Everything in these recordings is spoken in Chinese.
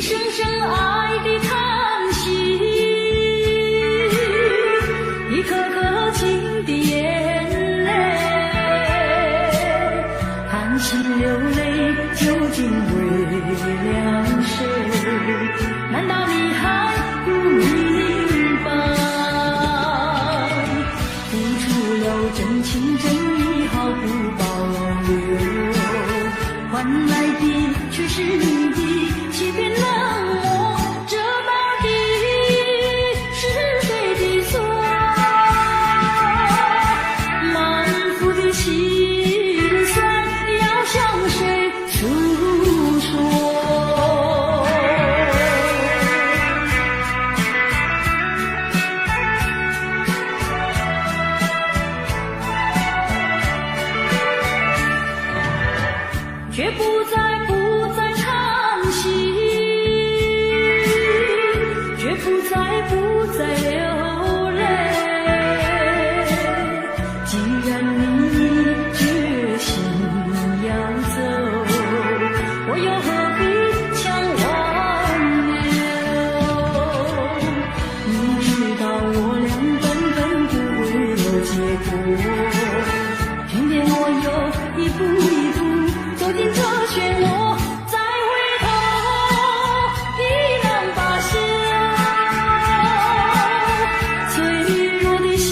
声声爱的叹息，一颗颗情的眼泪，含情流泪，究竟为了谁？难道你还不明白？付出了真情真意，毫不保留，换来的却是你的欺骗冷漠，这到底是谁的错？满腹的心酸要向谁诉说？却不再叹息，却不再流泪。既然你决心要走，我又何必强挽留？你知道我俩根本不会有结果，偏偏我又一步一步走进这漩涡，再回头已难罢休。脆弱的心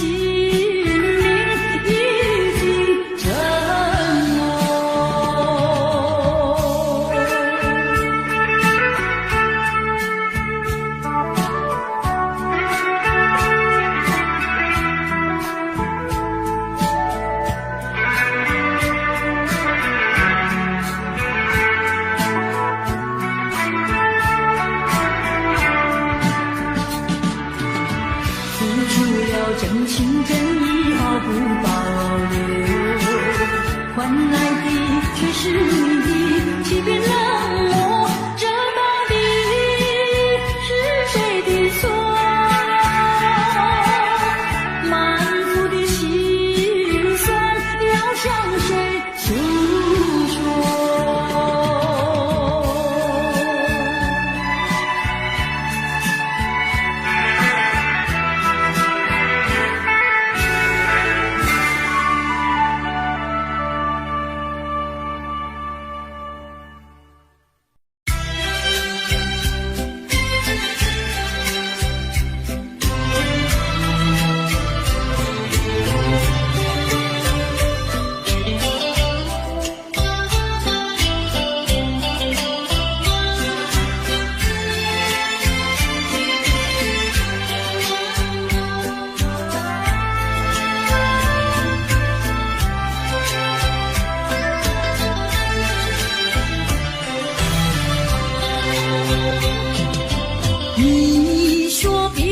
灵已经震落。真情真意毫不保留，换来的却是你的欺骗冷漠，这到底是谁的错？满腹的心酸要向谁诉说？你说别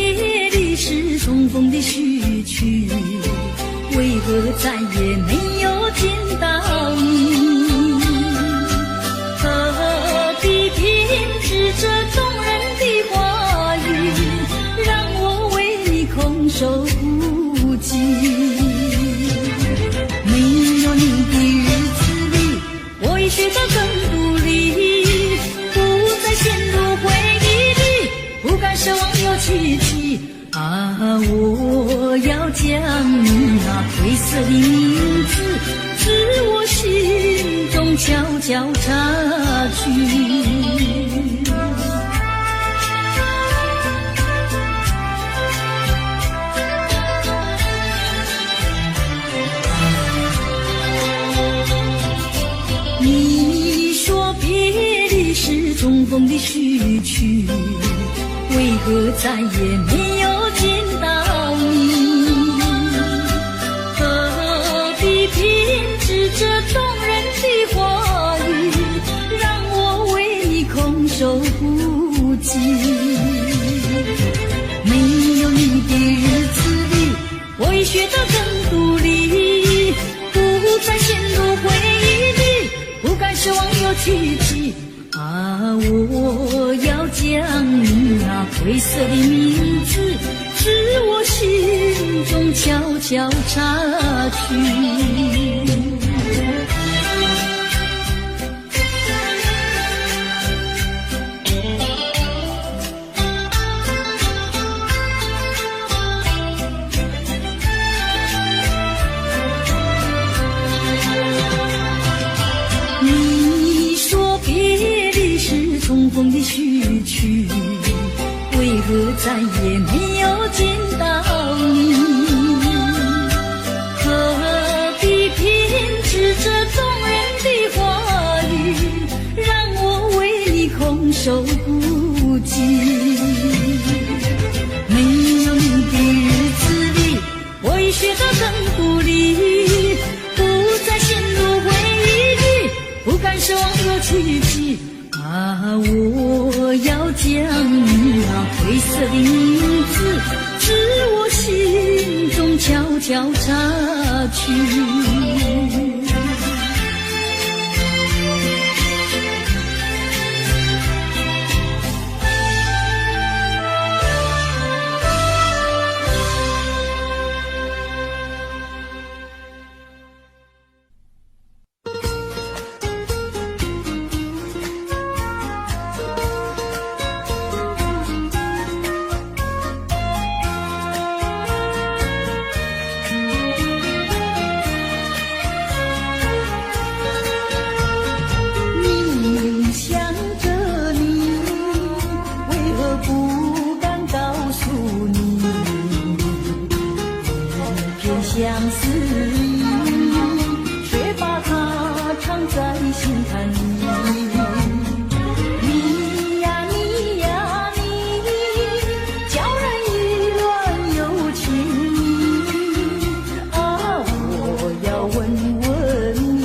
离是重逢的序曲，为何再也没有见到你？何必偏执这动人的话语，让我为你空守不及？没有你的日子里，我已学得更独立，不再陷入回忆里，不敢奢望有奇迹啊！我要将你那灰色的名字，自我心中悄悄插去。你说别离是重逢的序曲，为何再也没有见到你？何必偏执这动人的话语，让我为你空守不及？没有你的日子里，我已学得更独立，不再陷入回忆里，不敢奢望有奇迹啊！我要将你那灰色的名字，自我心中悄悄插去。去，为何再也没有见到你？何必偏执这动人的话语，让我为你空守孤寂？没有你的日子里，我已学得更独立，不再陷入回忆里，不敢奢望和期冀。我要将那褪色的名字，自我心中悄悄擦去。相思意，却把它藏在心坎里。你呀你呀你，叫人意乱又情迷。我要问问你，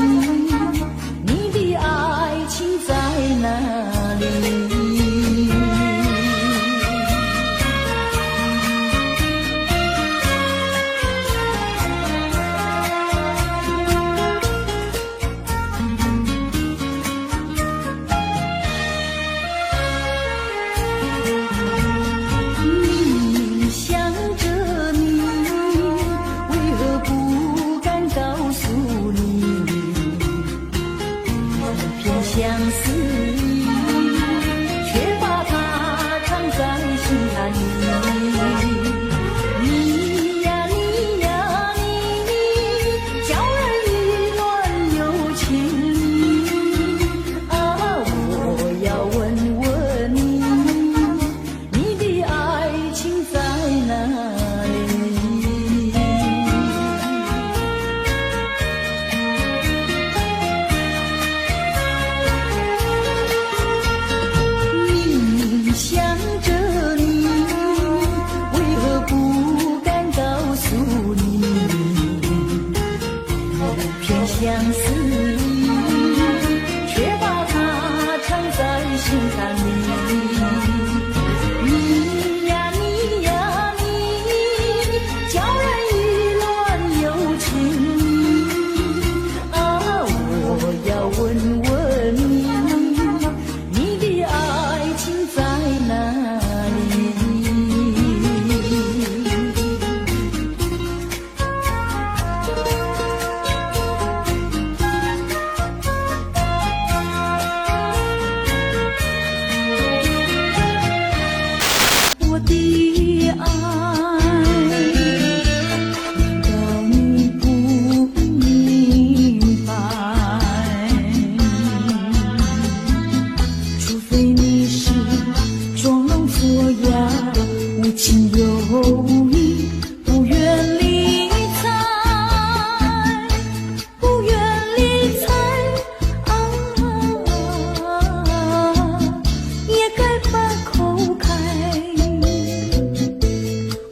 你的爱情在哪里？相思意，却把它藏在心坎里。你呀你呀你，叫人意乱又情迷。我要问问你，你的爱情在哪里？想着你，为何不敢告诉你？偏相思意，却把它藏在心坎里。你呀你呀你，叫人意乱又情迷。我要问问你，你的爱情在哪里？我的爱，难道你不明白？除非你是装聋作哑，无情有义，不愿理睬，不愿理睬。也该把口开。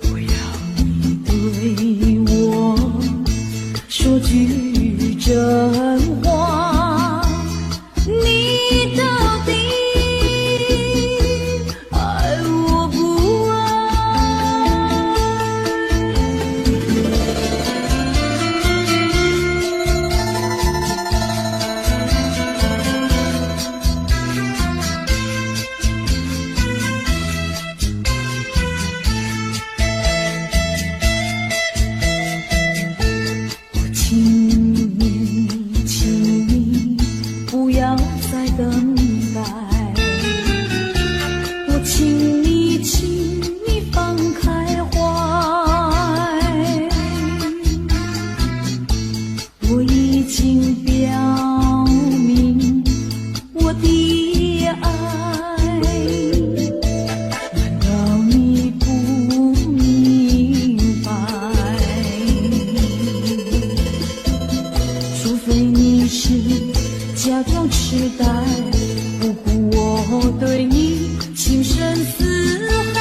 我要你对我说句真话，你到底爱我不爱？我情时代，不顾我对你情深似海，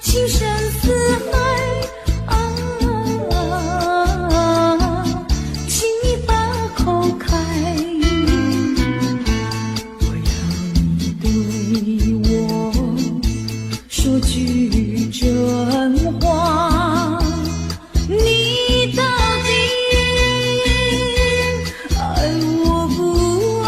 情深似海啊，请你把口开，我要你对我说句真话，你到底爱我不爱？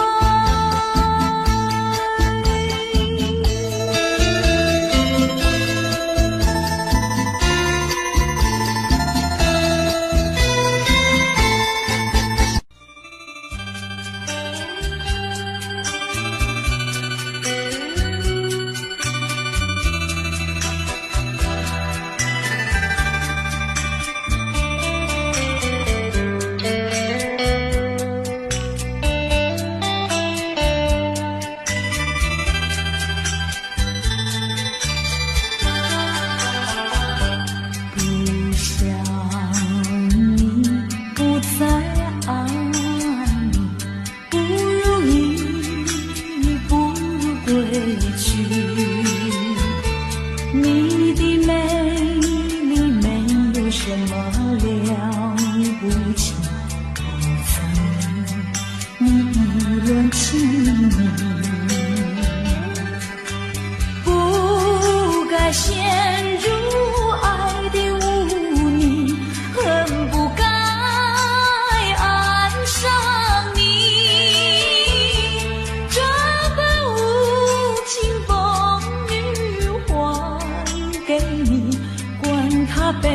不想你，不再爱你，不如意，不如归去。你的美丽没有什么了不起，不曾你意乱情迷，不该陷入爱的污泥，恨不该爱上你。这般无情风雨还给你，管他背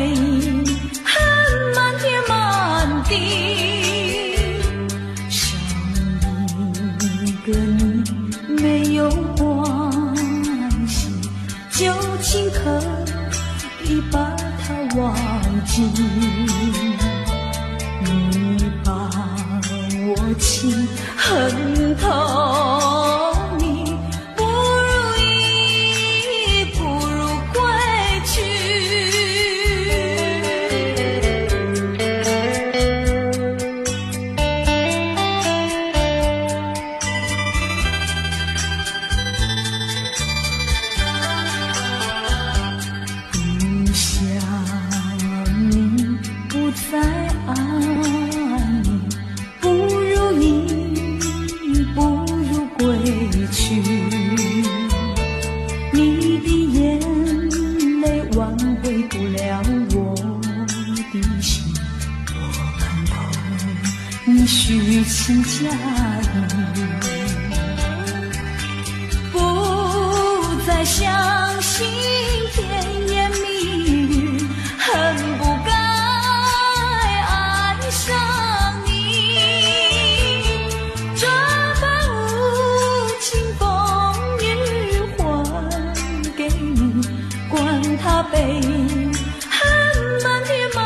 恨满天满地。少一个你没有关系，就请可以把它忘记。你把我情恨透，你不如意，不如归去。不想你，不再爱你，不如意，不如归去。你的眼泪挽回不了我的心，我看透你虚情假意，不再相信甜言蜜语，恨不该爱上你。这般无情风雨还给你，管他背恨满天满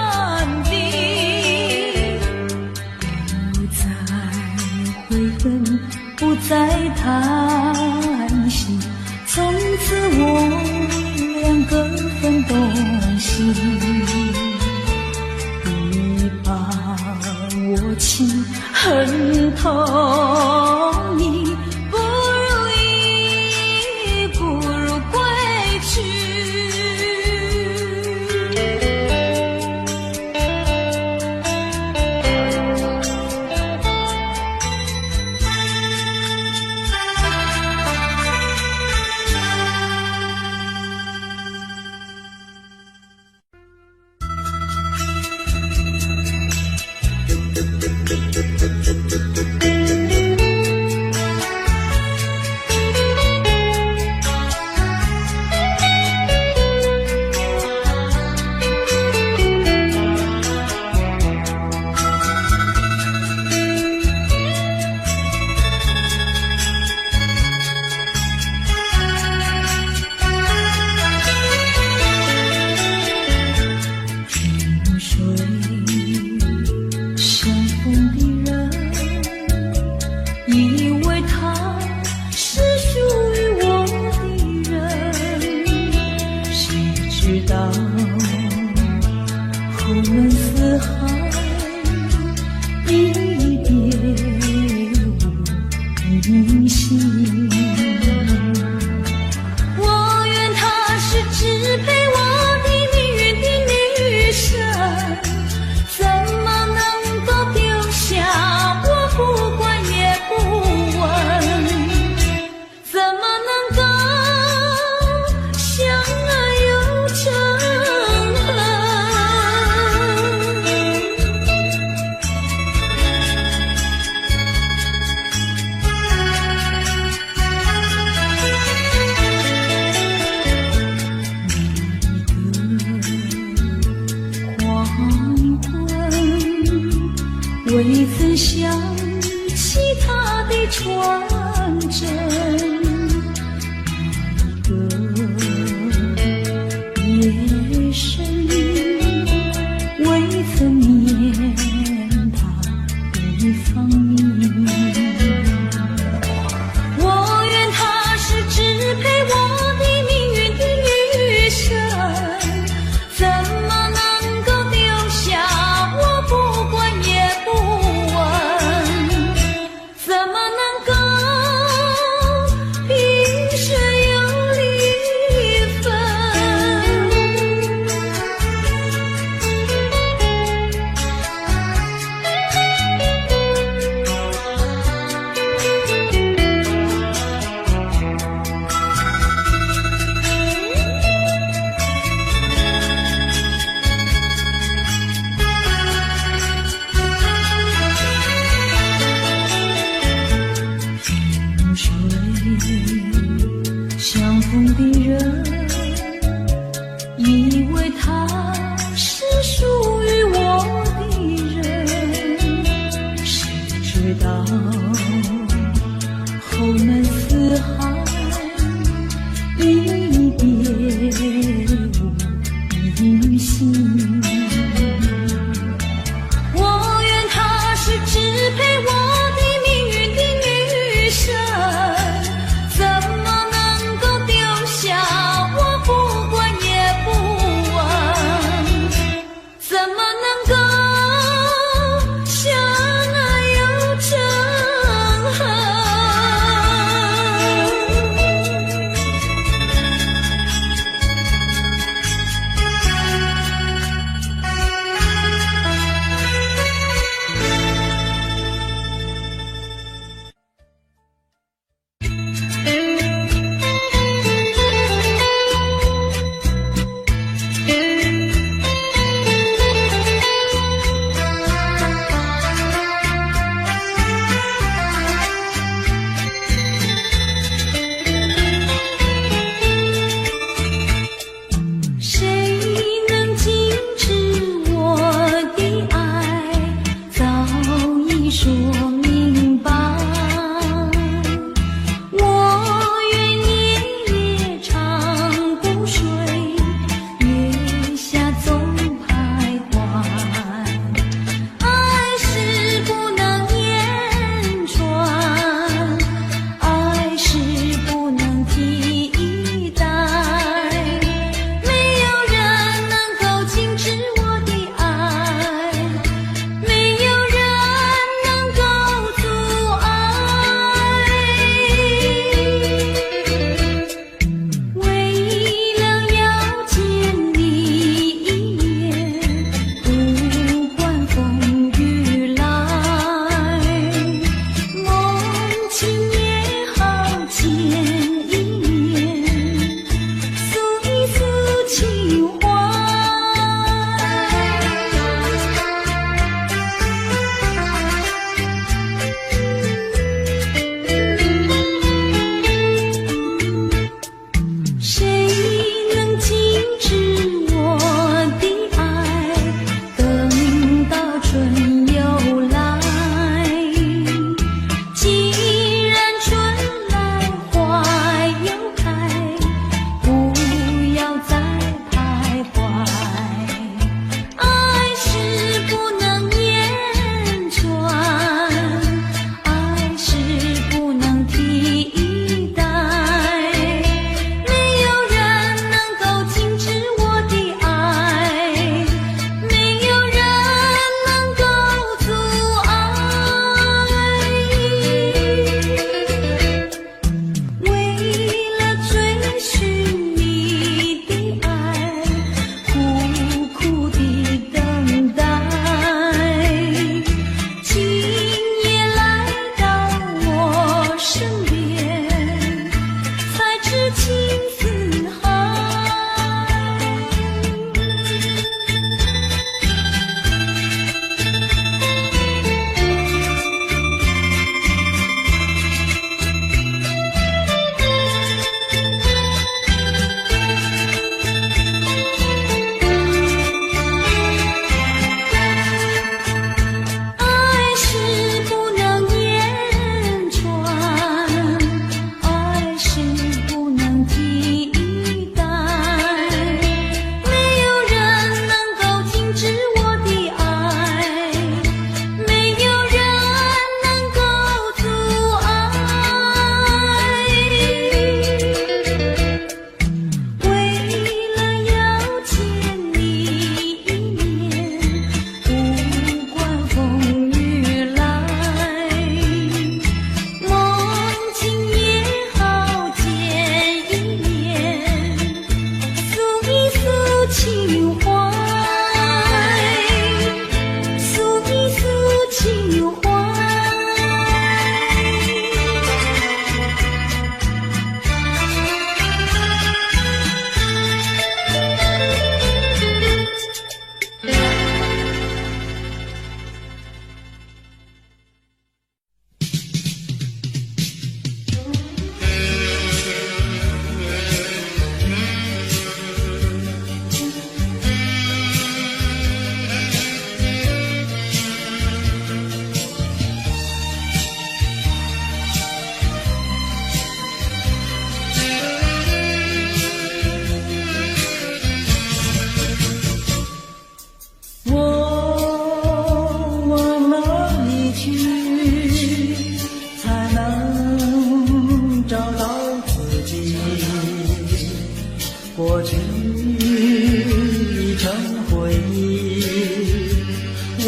地。不再悔恨，不再叹息，从此我两个分东西。你把我情恨透，你不如意，不如归去。后门四海，一别未曾想起他的传真，隔夜深，未曾念他的芳名。我愿他是支配我的命运的女神，怎么能够丢下我不管也不问？怎么能够萍水有离分？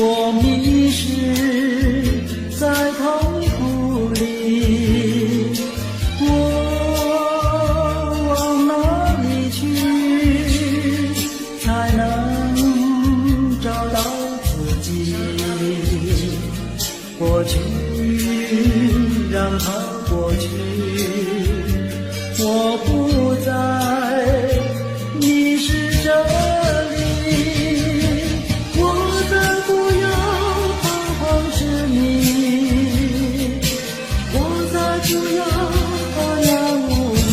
我迷失在痛苦里，我往哪里去才能找到自己？过去让它过去，我不再迷失这里，我再不要彷徨失迷，我再不要安然无依。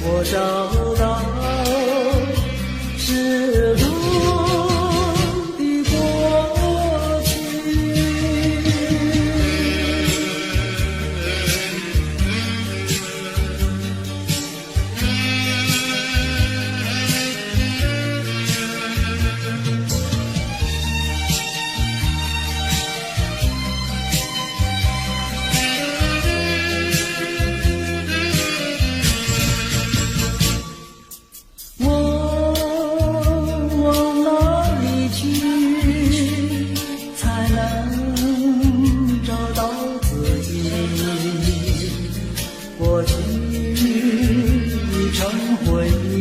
我找到失落的过去。过去已成回忆，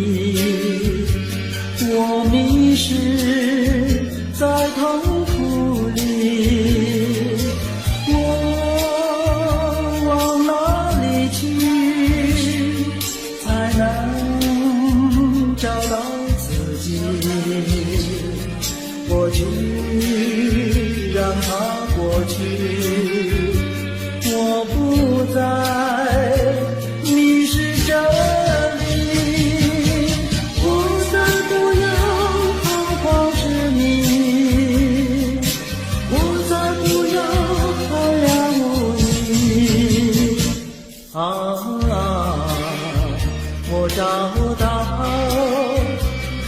我迷失在痛苦里，我往哪里去才能找到自己？过去让它过去，我不再迷失这里，我再不要彷徨失迷，我再不要安然无依。我找到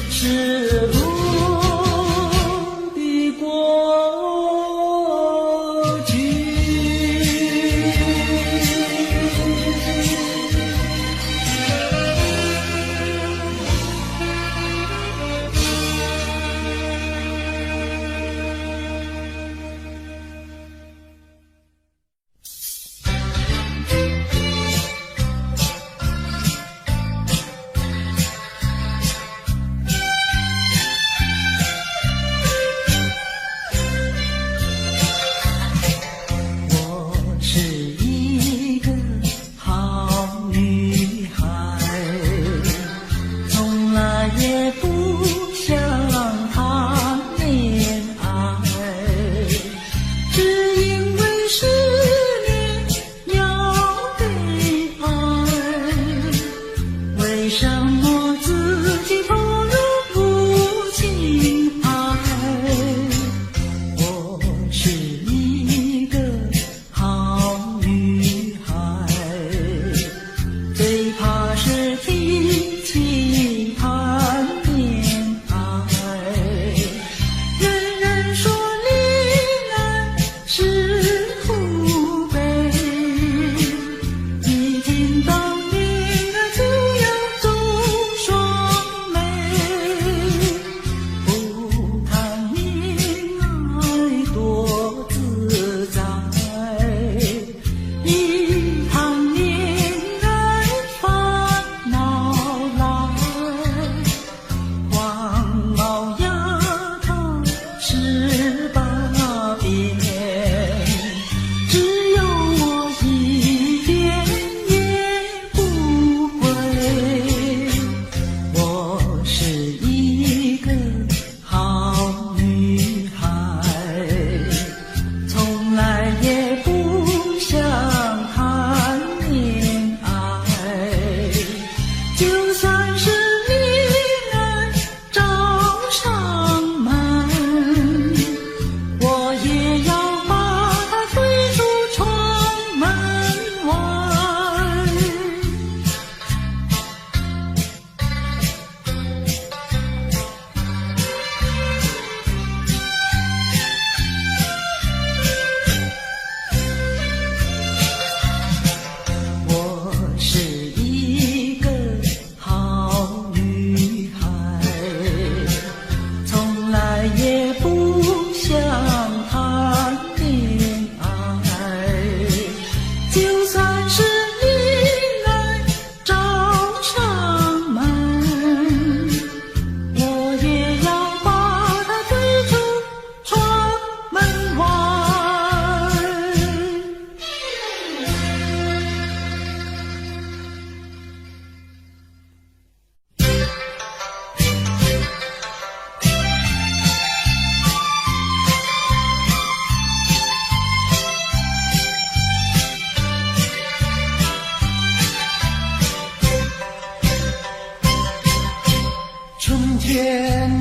失落的过去。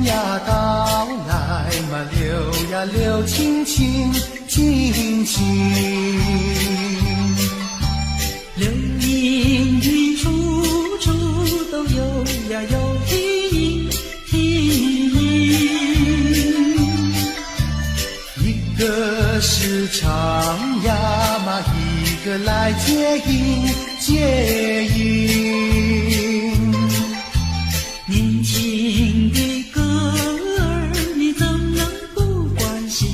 呀到来嘛，流呀流，亲亲亲亲，流云云处处都有呀有听听，一个是唱呀嘛，一个来接应接应。年轻的歌儿，你怎能不关心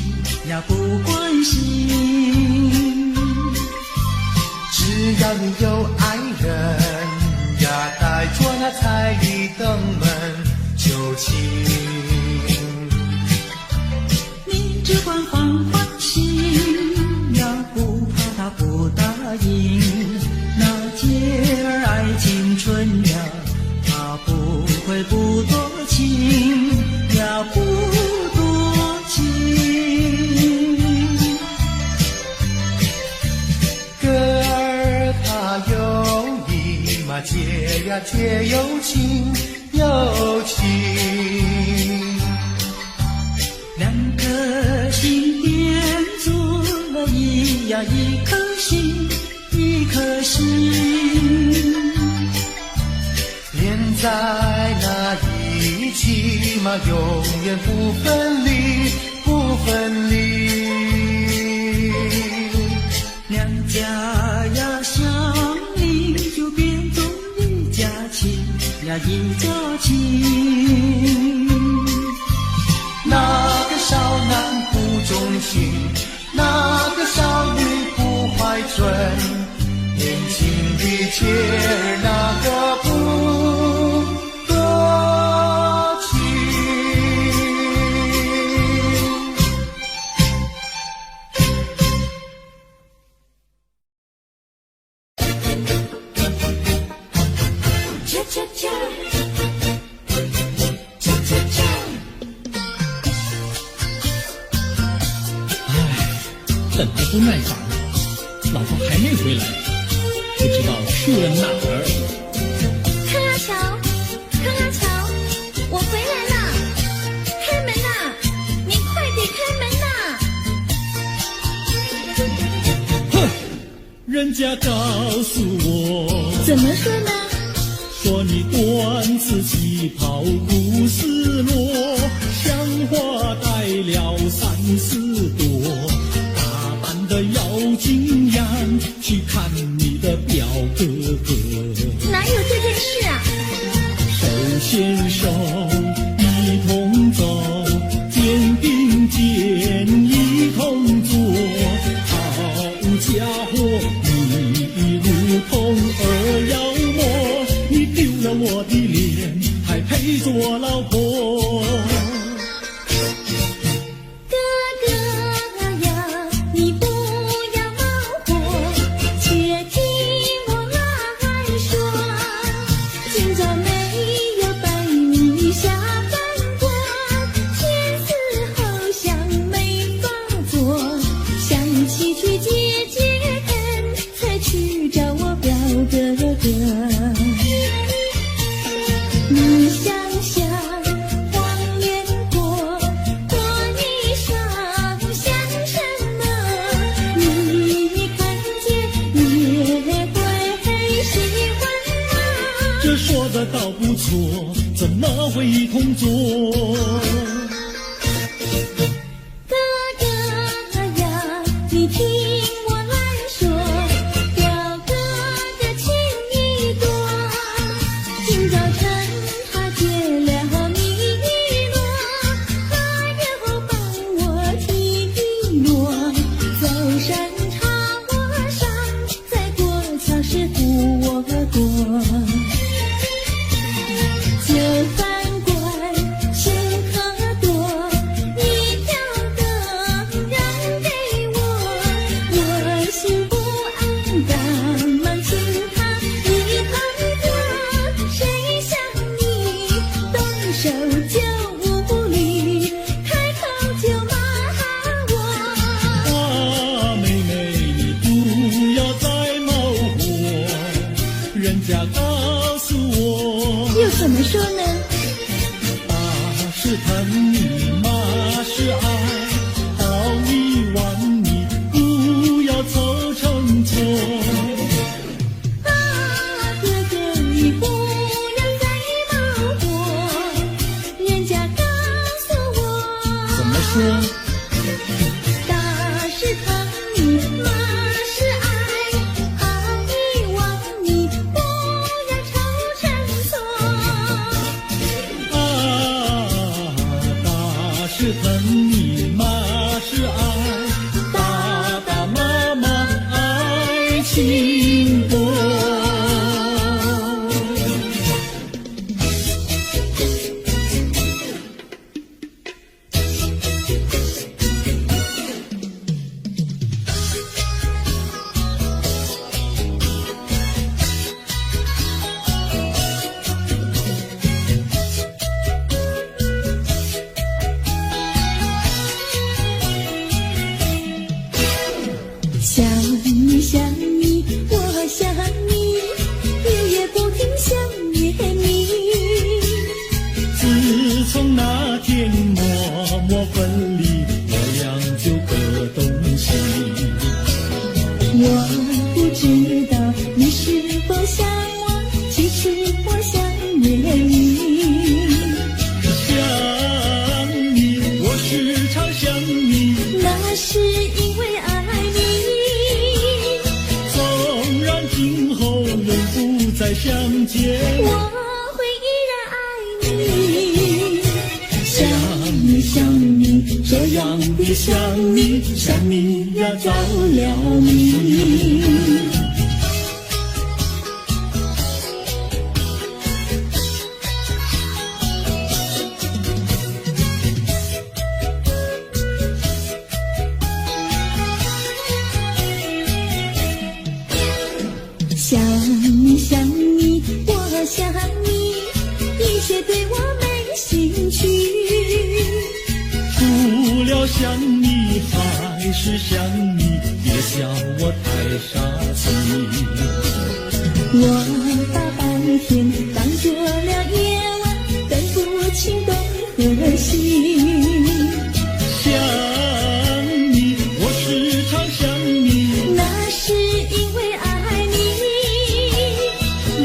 呀不关心？只要你有爱人呀，带着那彩礼登门就亲。你只管欢欢心呀，不怕他不答应。那姐儿爱青春呀，他不会不多情呀，不多情。歌儿它有意嘛，结呀结有情有情。两颗心变作了一颗心，一颗心。连在那一起嘛，永远不分离，不分离。两家呀相邻，就变作一家亲呀一家亲。那个少男不忠心，那个少女不怀春，年轻的姐儿那个不多情。恰恰恰，恰恰恰。等得不耐烦了，老婆还没回来，不知道去了哪儿。康阿乔，康阿乔，我回来了，开门呐！您快点开门呐！哼，人家告诉我，怎么说呢？说你短此旗袍古丝罗，像花戴了3、4朵。的要紧样去看你的表哥哥，哪有这件事啊？手牵手一同走，肩并肩一同坐。好家伙，你如同儿妖魔，你丢了我的脸，还配做老婆？你想想，谎言过你伤想什么？你看见也会喜欢吗？这说的倒不错，怎么会一同做？哥哥呀，你听我来说，表哥的情意多。今早晨他接了米诺，他又帮我提诺，走山茶我上，再过桥是扶我过。就反观现疼你，马是爱，好一万你不要凑成错。啊，哥哥你不要再冒火，人家告诉我，怎么说？大是疼你，马是爱，好一万你不要凑成错。大是疼你，马是爱，大大妈妈爱情多。想你想你，我想你，日夜不停想念你。自从那天默默分离，我俩就各东西。我不知道你是否想我，其实我想念你。想你，我时常想你，那是因为爱你，纵然今后人不再相见，我会依然爱你。想你想你，这样的想你，想你呀着了迷。想你想你，我想你，一切对我没兴趣。除了想你还是想你，别笑我太傻气。我把白天当作了夜晚，分不清东和西。想你，我时常想你，那是因为爱你，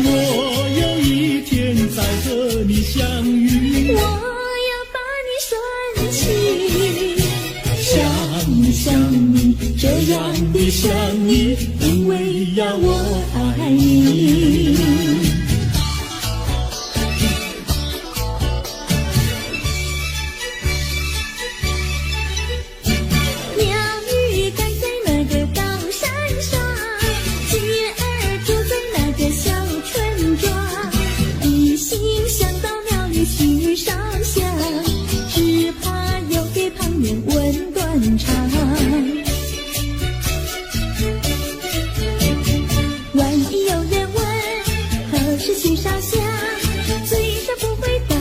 我有一天再和你相遇。我要把你拴起。想你想你，这样的想你，因为呀我爱你。鸟语盖在那个高山上，鸡儿住在那个小村庄。一心想到庙里去烧香，只怕又给旁人问断肠。万一有人问何时去烧香，嘴上不回答，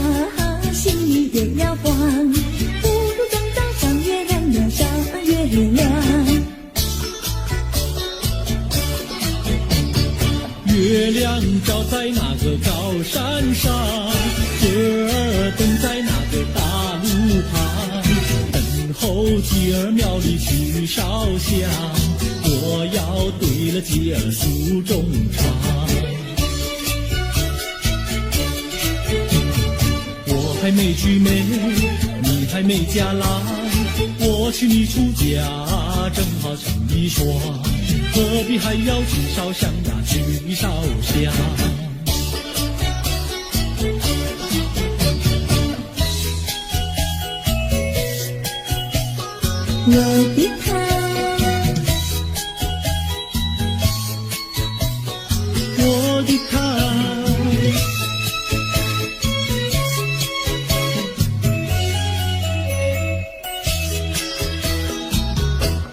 心里也要慌。不如等到上月亮呀，上月亮。月亮照在那个高山上，姐儿等在那个大路旁，等候姐儿庙里去烧香，我要对了姐儿诉衷肠。我还没娶媒，你还没嫁来，我娶你出嫁，正好成一双，何必还要去烧香呀，去烧香。我的他，我的他，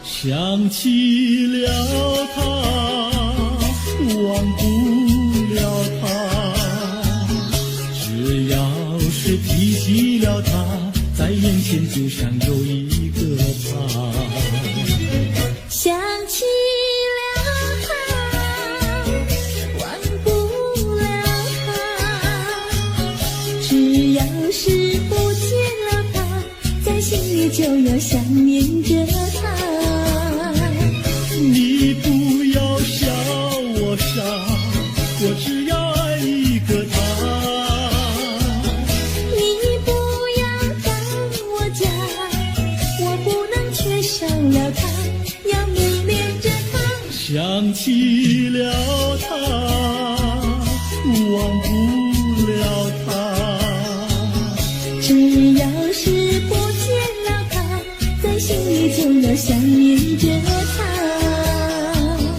想起了他，忘不了他，只要是提起了他，在眼前就像有一个他。想起了他，忘不了他，只要是不见了心里就要想念着他。你不要笑我傻，我只要爱一个他。你不要当我假，我不能缺少了他，要迷恋着他。想起了他，忘不了他。只要是不见了他，在心里就要想念着他。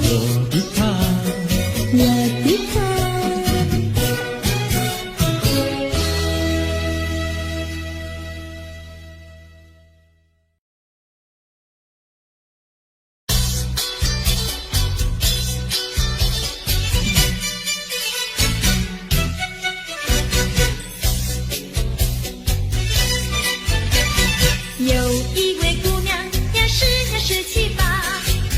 我的他，我的他。有一位姑娘呀，是17、8，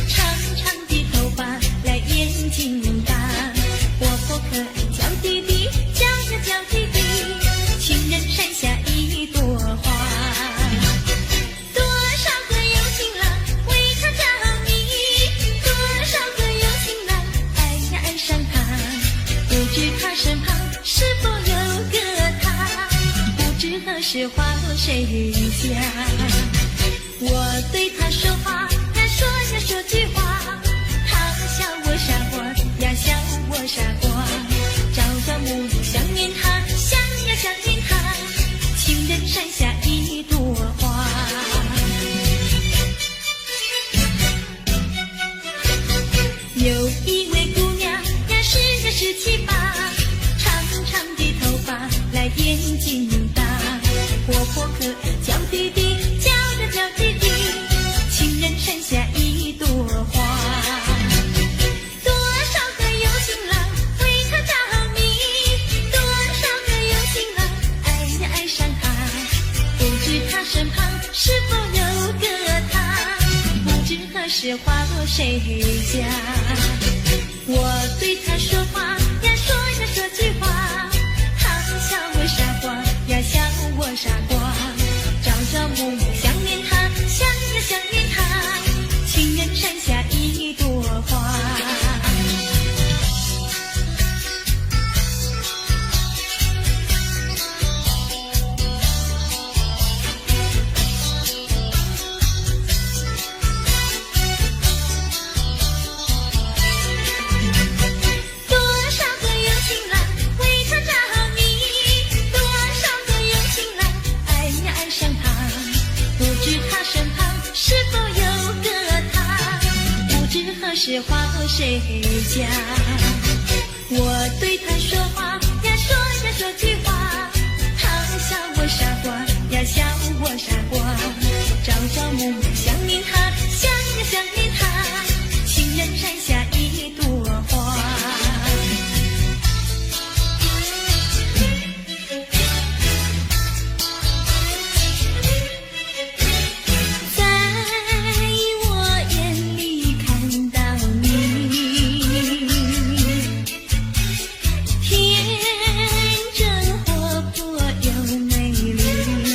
长长的头发来眼睛大，活泼可爱娇滴滴，娇呀娇滴滴，情人山下一朵花。多少个有情郎为她着迷，多少个有情郎爱呀爱上她，不知她身旁是否有个他，不知何时花落谁家。我对他说话呀，说句话，他笑我傻瓜呀，笑我傻瓜。朝朝暮暮想念他，想呀想念他，情人山下一朵花。有一位姑娘呀，是17、8，长长的头发来眼睛大，活泼可爱娇滴滴，娇呀娇滴滴，情人山下一朵花。多少个有情郎为她着迷，多少个有情郎爱呀爱上她，不知她身旁是否有个他，不知何时花落谁家。我对他说话呀，说句话，他笑我傻瓜呀，笑我傻瓜。朝朝暮暮想念他，想呀想念他，情人山下一朵花。多少个有情郎为她着迷，多少个有情郎爱呀爱上他，不知他身旁是否有个他，不知何时花落谁家。我对他说话呀，说句话，他笑我傻瓜呀，笑我傻瓜。朝朝暮暮想念他，想呀想念他，情人山下一朵花。在我眼里看到你，天真活泼又美丽。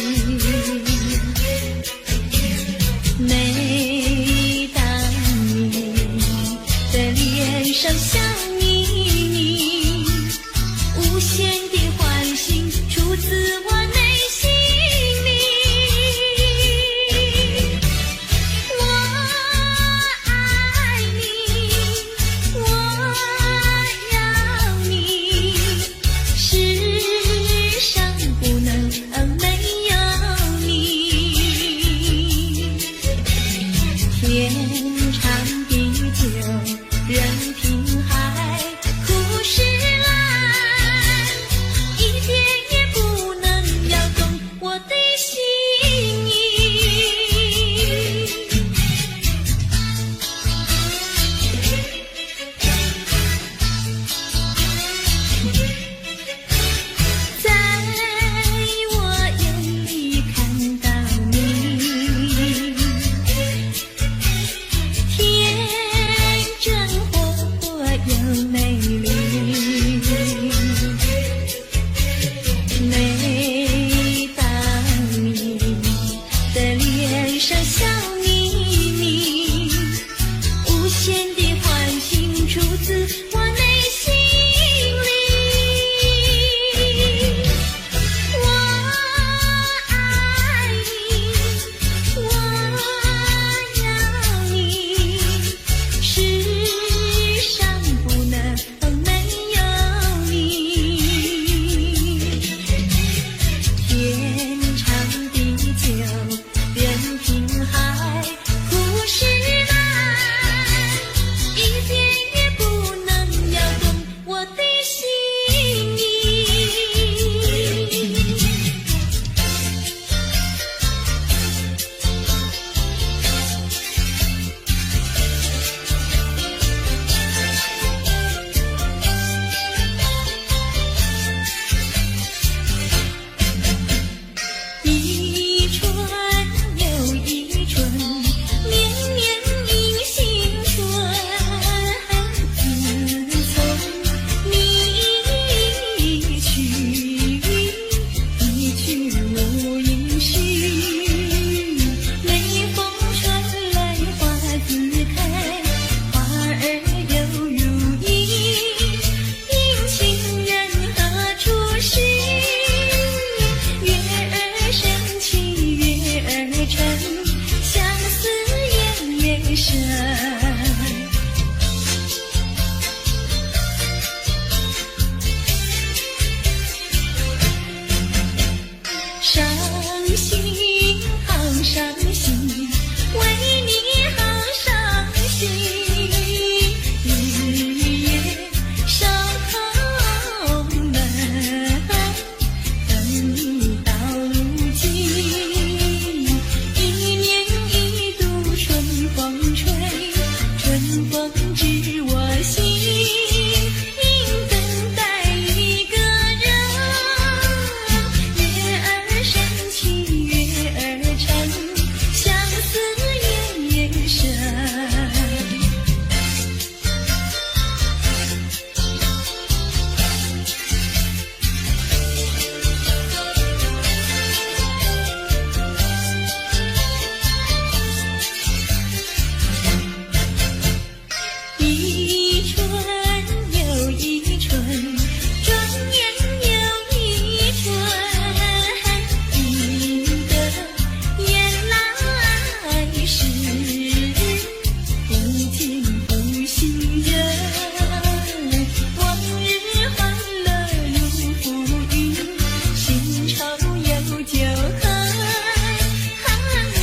就变平海，故事难，一点也不能摇动我的心意。一春又一春，年年迎新春。自从你去，一去无音讯。每逢春来花自开，花儿又如意，迎亲人何处寻？月儿升起月儿沉，相思夜夜深。伤心好伤心，为你好伤心，日夜守候门，等你到如今。一年一度春风吹，春风知我心，应等待一个人。月儿升起月儿沉，相思夜夜深。一春又一春，转眼又一春，记得原来是不见不信人。往日欢乐如浮云，新愁又旧恨，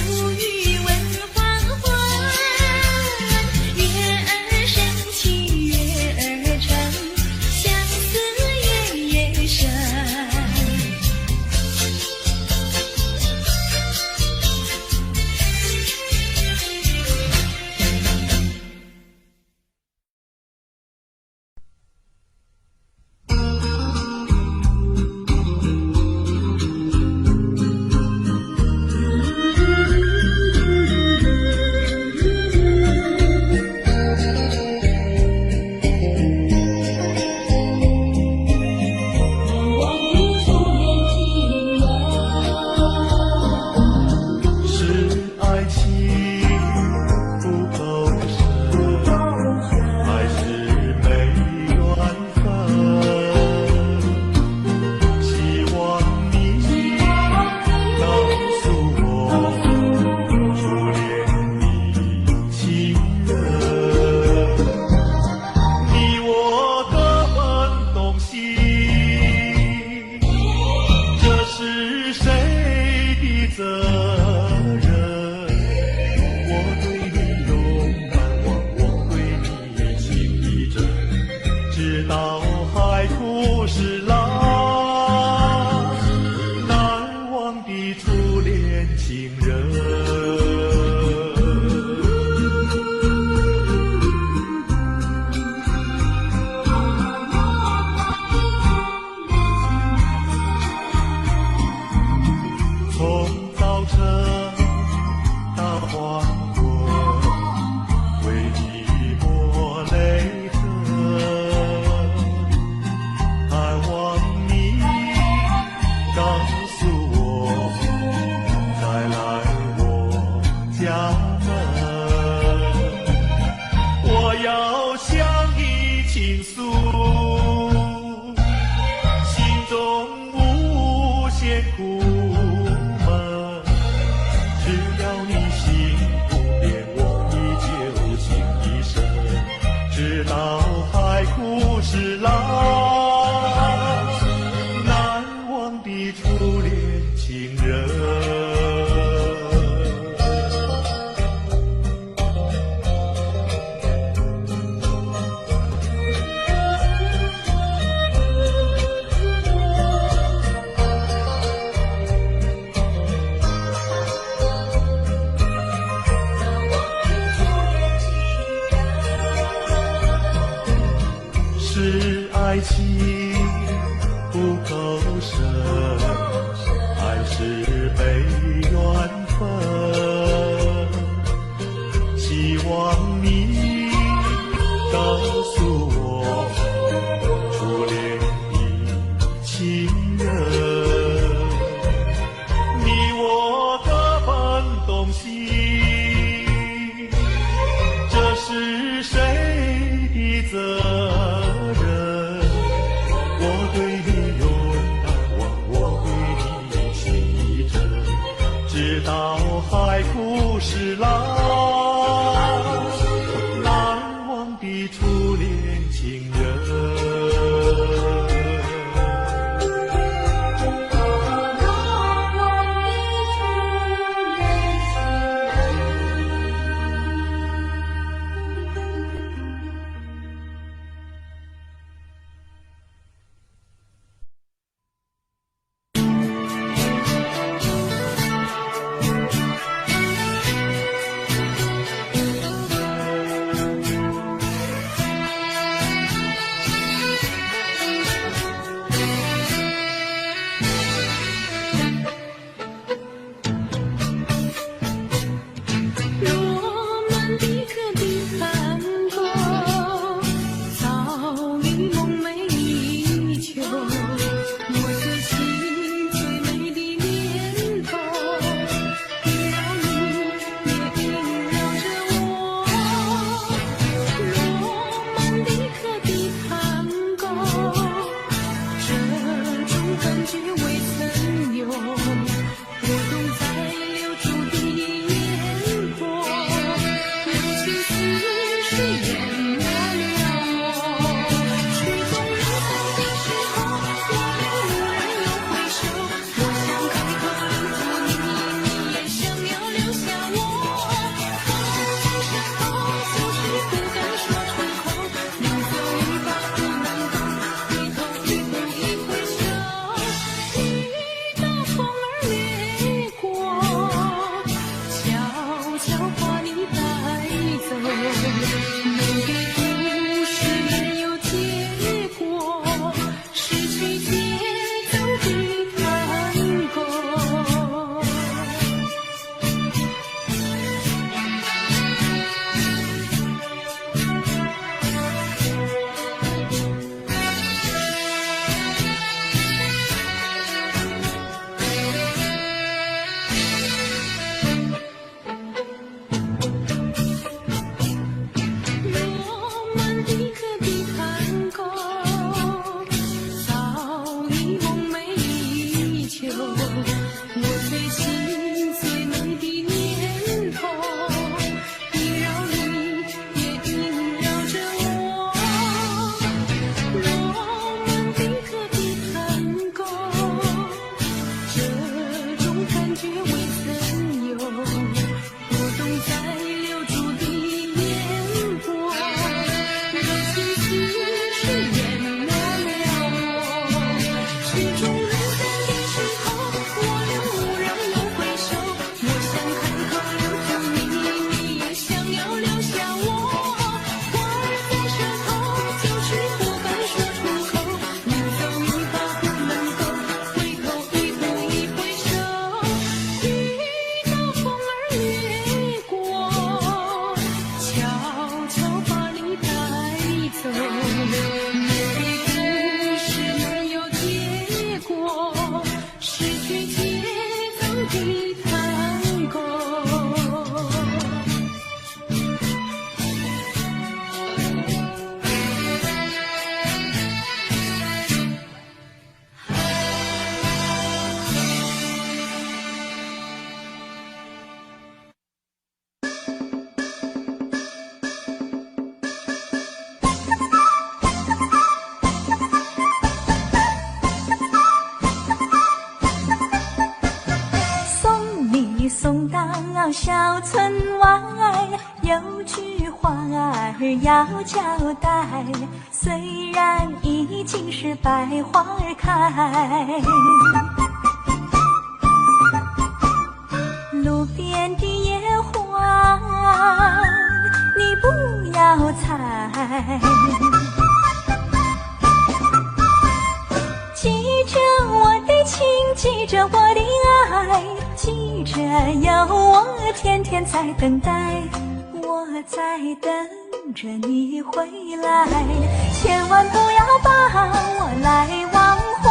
无语问黄昏。月儿升起月儿沉，相思夜夜深。是爱情不够深，还是没缘分？希望你告诉我，初恋的情人，你我各分东西，这是谁的责任？我对你永难忘，我对你情意真，直到海枯石烂，难忘的初恋情人。从早晨到黄昏，为你抹泪痕，盼望你告诉我，再来我家门。我要向你倾诉心中无限苦闷，爱情不够深，还是被缘分。希望你告诉我，初恋的情人，你我各分东西，这是谁的责任？我对你永难忘，我对你细真，直到海枯石烂，难忘的初恋情人。送到小村外，有句话儿要交代。虽然已经是百花开，路边的野花你不要采，着我的情，记着我的爱，记着有我天天在等待，我在等着你回来，千万不要把我来忘怀。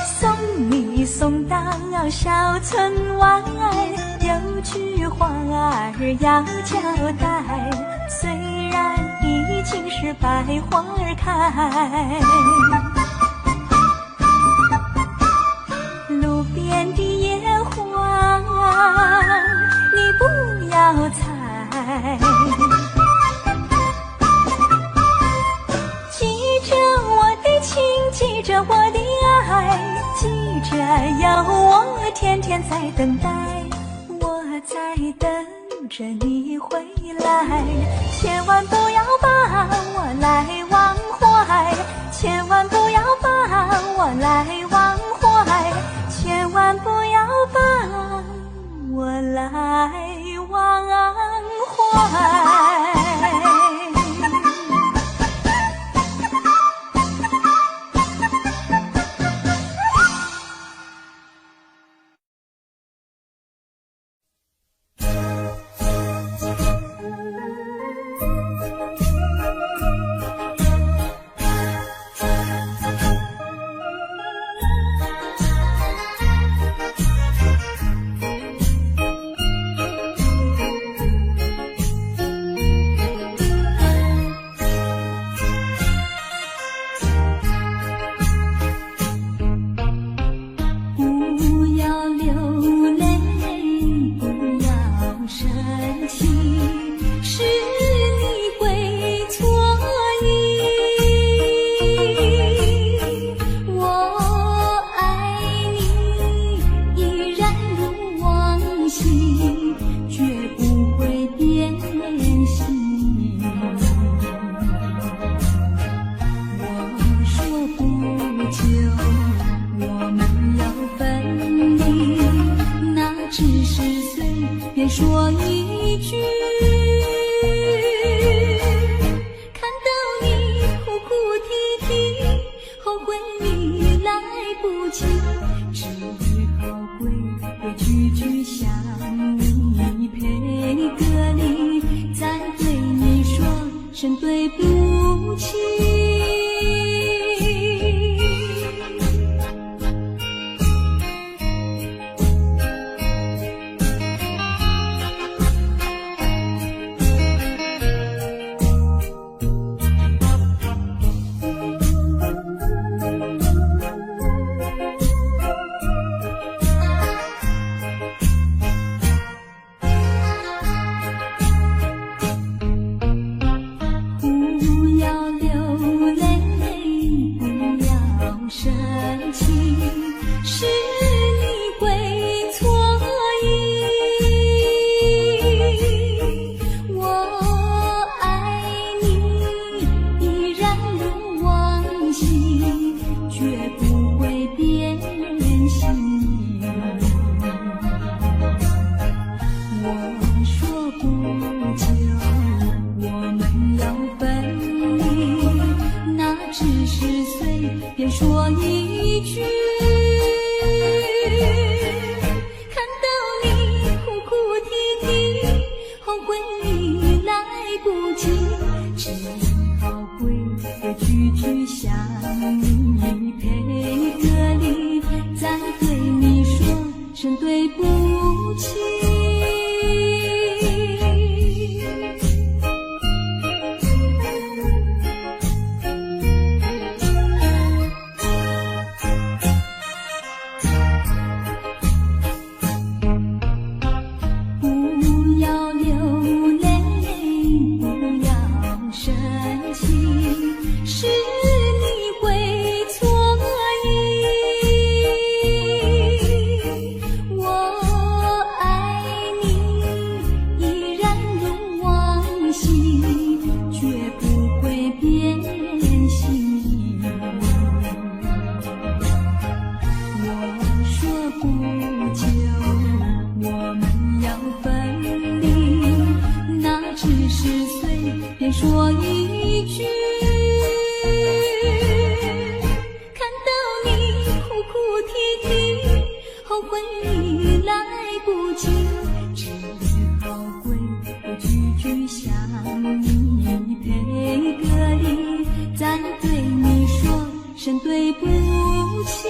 送你送到小村外，有句话儿要交代，虽然已经是百花儿开，路边的野花你不要采，记着我的情，记着我的爱，记着有我天天在等待，我在等着你回来，千万不要把我来忘怀，千万不要把我来忘怀，千万不要把我来忘怀。说一句，看到你哭哭啼啼，后悔你来不及，只好归句句向你赔个礼，再对你说声对不起。说一句，看到你哭哭啼啼，后悔你来不及，只好归句句向你赔个礼，再对你说声对不起。说一句，看到你哭哭啼啼，后悔已来不及，只好归我句句向你赔个礼，再对你说声对不起。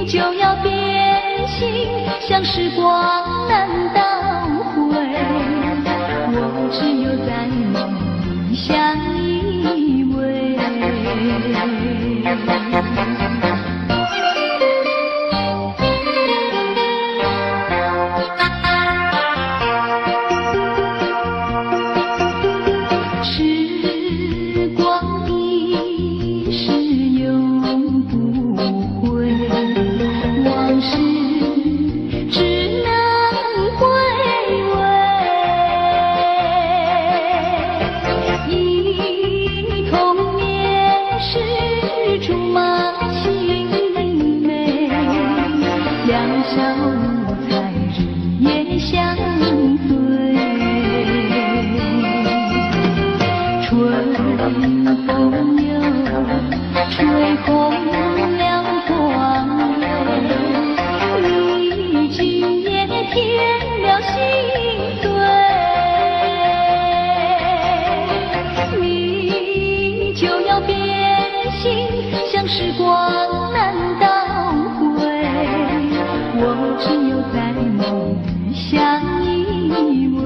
就要变心，像时光难倒回。风又吹红了黄梅，你今夜添了心碎，你就要变心，像时光难倒回，我只有在梦里相依偎。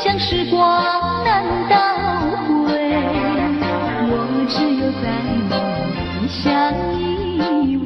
像时光难倒回，我只有在梦里相依偎。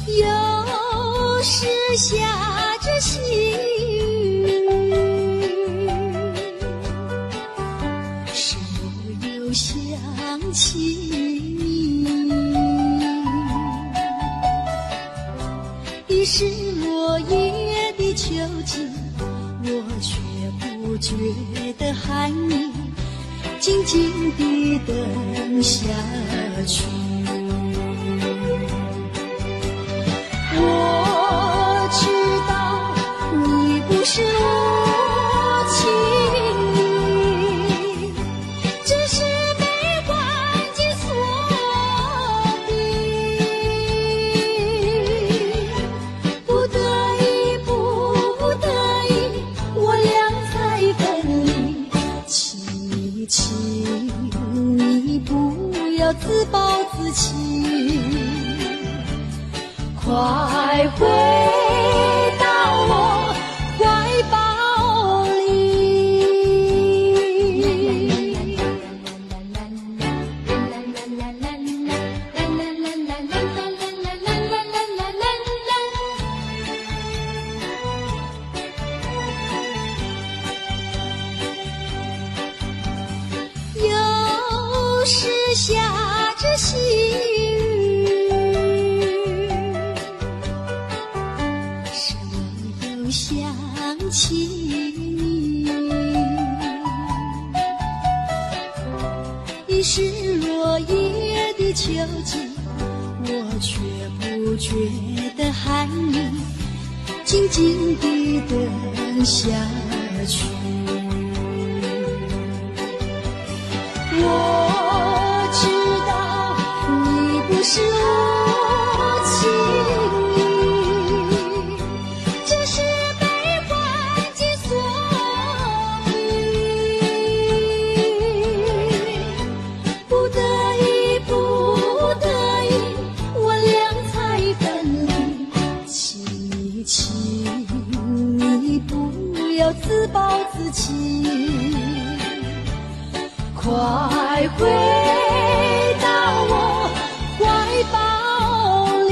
有时下着细雨，是我又想起你。已是落叶的秋季，我却不觉得寒意，静静地等下去。我知道你不是无情意，只是悲欢己所逼，不得已，不得已，我俩才分离。请你不要自暴自弃，快回到我怀抱里。有时下着细想起你，已是落叶的秋季，我却不觉得寒意，静静地等下去。我知道你不是无情意，只是悲欢己所逼，不得已，不得已，我俩才分离。请你不要自暴自弃，快回到我怀抱里。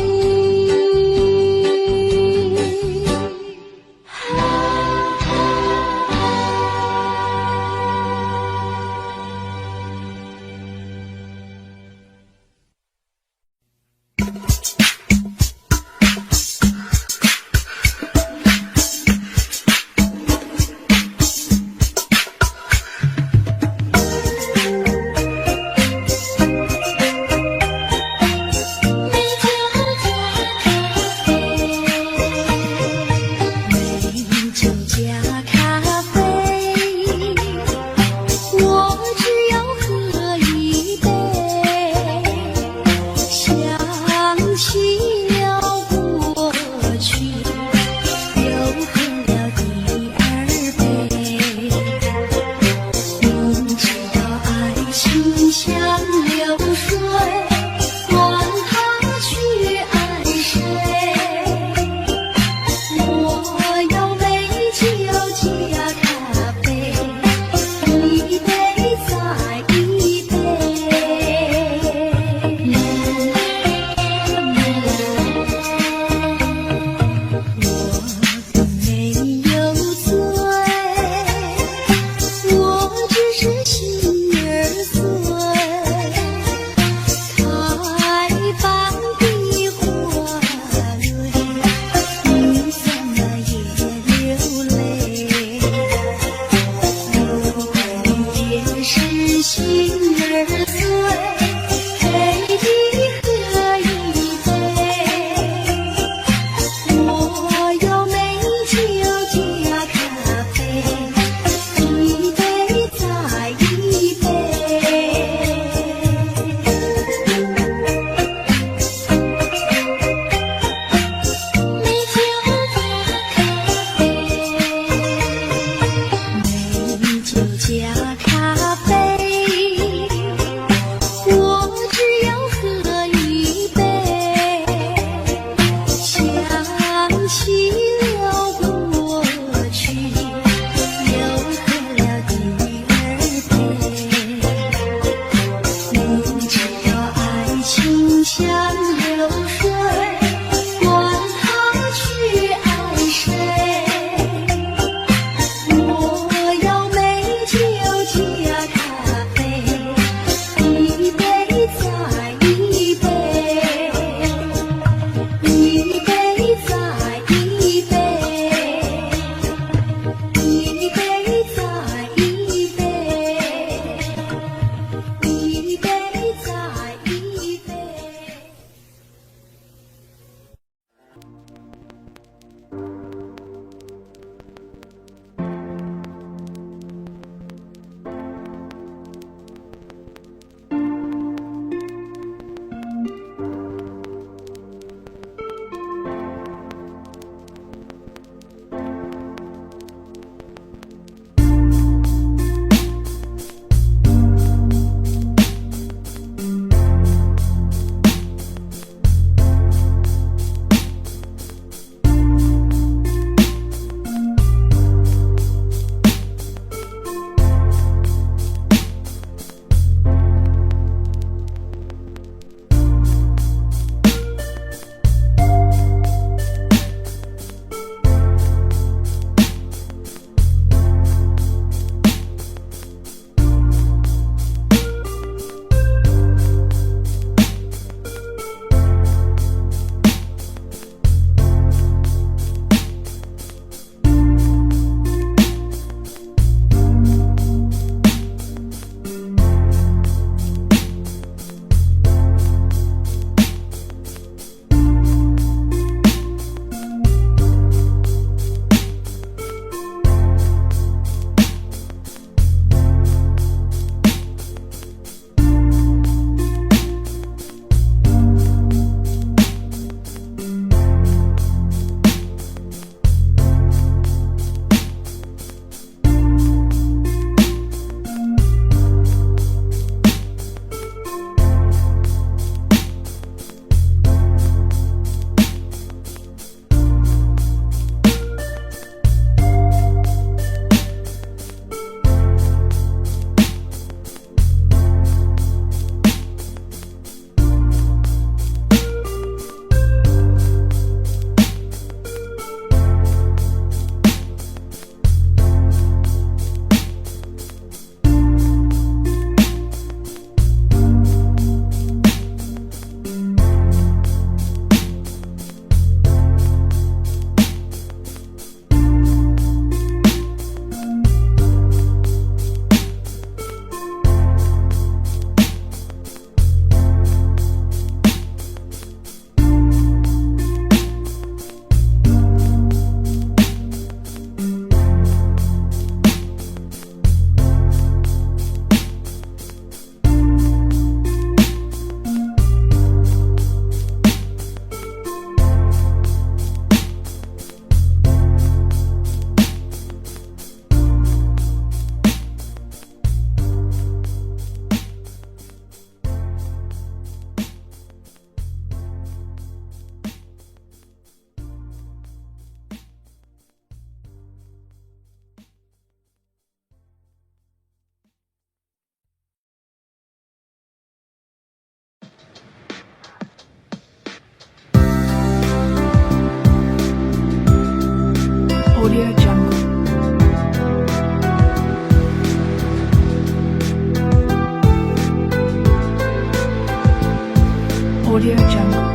Audio Jungle.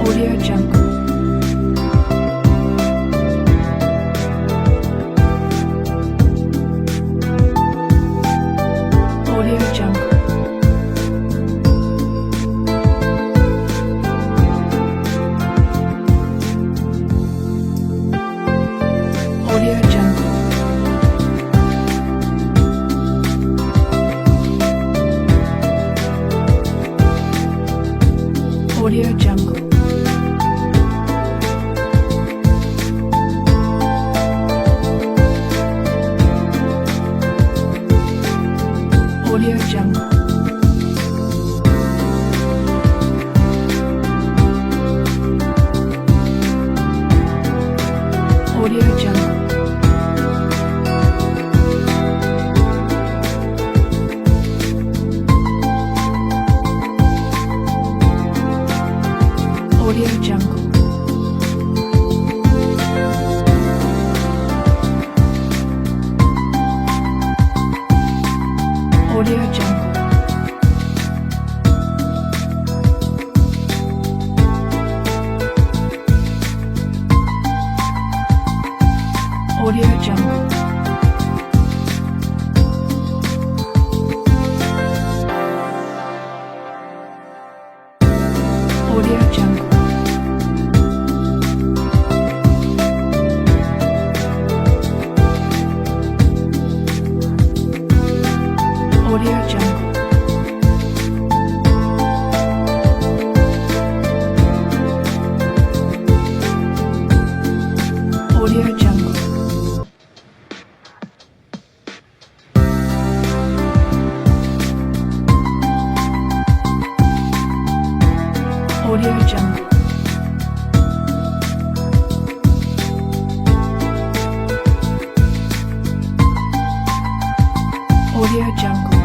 Audio Jungle. Audio Jungle.